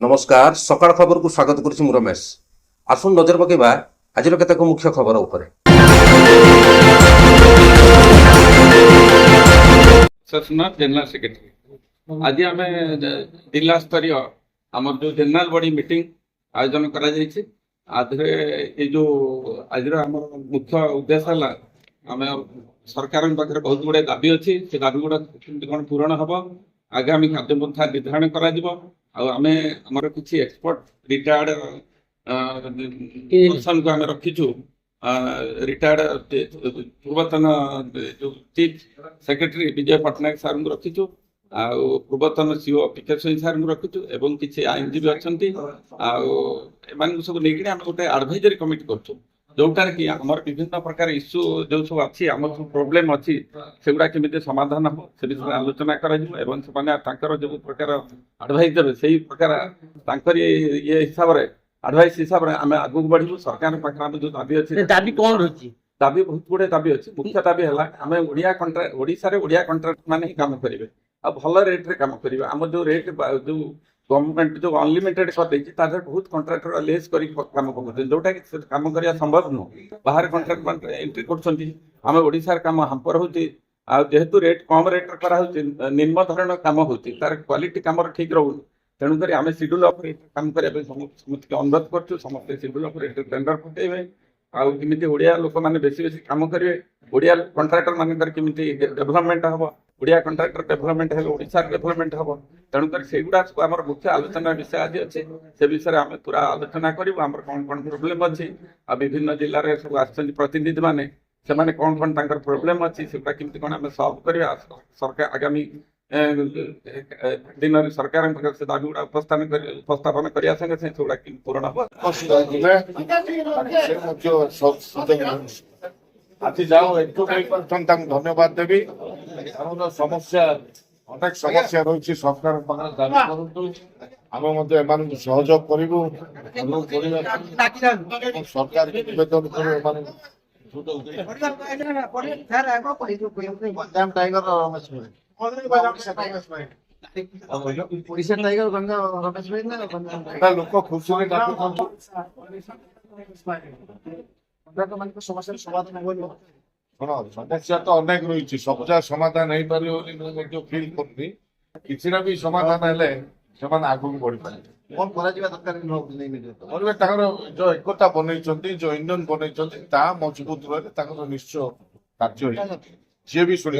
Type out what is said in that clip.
नमस्कार सकाळ खबर को स्वागत करुछि मु रमेश। आसुन नजर पकेबा आजिर केतेक मुख्य खबर उपरे। ससनाथ जनरल सेक्रेटरी आज आम जिला स्तरीय आम जो जनरल बॉडी मीटिंग आयोजन करा जायछि। आधरे ये जो आज आम मुख्य उद्देश्य है आम सरकार पाखे बहुत गुड़े दाबी अच्छी से दाबी गुड़ा कौन पूरण हम आगामी खाद्यपंथा निर्धारण कर आम किसी एक्सपर्ट रिटायर्ड पर्सन को आम रखीचु रिटायर्ड पूर्वतन जो चीफ सेक्रेटरी विजय पट्टनायक सार को रखीचु पूर्वतन सीओ पीके सिंह सार को रखीचु एवं किसी आईनजीवी अच्छा सब नहीं आम गोटे एडवाइजरी कमिटी कर जोटार कि आमर विभिन्न प्रकार इश्यू जो सब अच्छी आम सब प्रोब्लेम अच्छी सेगुड़ा केमी समाधान हम से विषय आलोचना कर जो प्रकार आडभाइस देवे से प्रकार ये हिसाब से आडभाइस हिसाब से आम आगू बढ़ू सरकार पाखे जो दाबी अच्छी दाबी कौन रही दाबी बहुत गुड़े दाबी अच्छी मुख्य दाबी है आम ओडिया कंट्राक्ट मैंने काम करेंगे आ भल रेट रे काम करेंगे आम जो रेट जो गवर्नमेंट जो अनलिमिटेड कर बहुत कंट्राक्टर लेस कर काम कर जोटा कि काम करवा संभव नुह बाहर कंट्राक्ट एंट्री कर ओडिशार काम हांपर होती जेहेतु रेट कम रेट कराऊँ निम्न धरण काम होती तार क्वालिटी काम ठीक रोनी तेणुक आम शेड्यूल ऑपरेटर काम करने समस्त अनुरोध कर समस्त शेड्यूल ऑपरेटर टेंडर पकेबे आमती ओडिया लोक मैंने बेसी बेसी काम करेंगे ओडिया कंट्राक्टर मानकर केमी डेभलपमेंट हम ओडिया कंट्राक्टर डेभलपमेंट है ओडिशा डेभलपमेंट हम तेणुक से गुड़ा सब आम मुख्य आलोचना विषय आज अच्छे से विषय में आम पूरा आलोचना करूँ आम कौन कौन प्रोब्लेम अच्छी आ विभिन्न जिले में सब प्रतिनिधि मैंने से कौन कौन तक प्रोब्लेम अच्छी से केमती कौन आम सल्व करवा सरकार आगामी दिन में सरकार से दाबी गुड़ा उपस्थापन करने संगे से गुड़ा पूरण आज जाओ धन्यवाद देवी समस्या अनेक समस्या रही सरकार आम सहयोग करूँ सरकार निवेदन लोक खुशी समस्या समाधान समस्या तो अनेक रही सबजा समाधान हो पार फिल करनी किसी भी समाधान है आगू बढ़ी पारे कौन कर जो एकता बनई जो यूनियन बनई मजबूत रहे निश्चय कार्य जी भी शुणी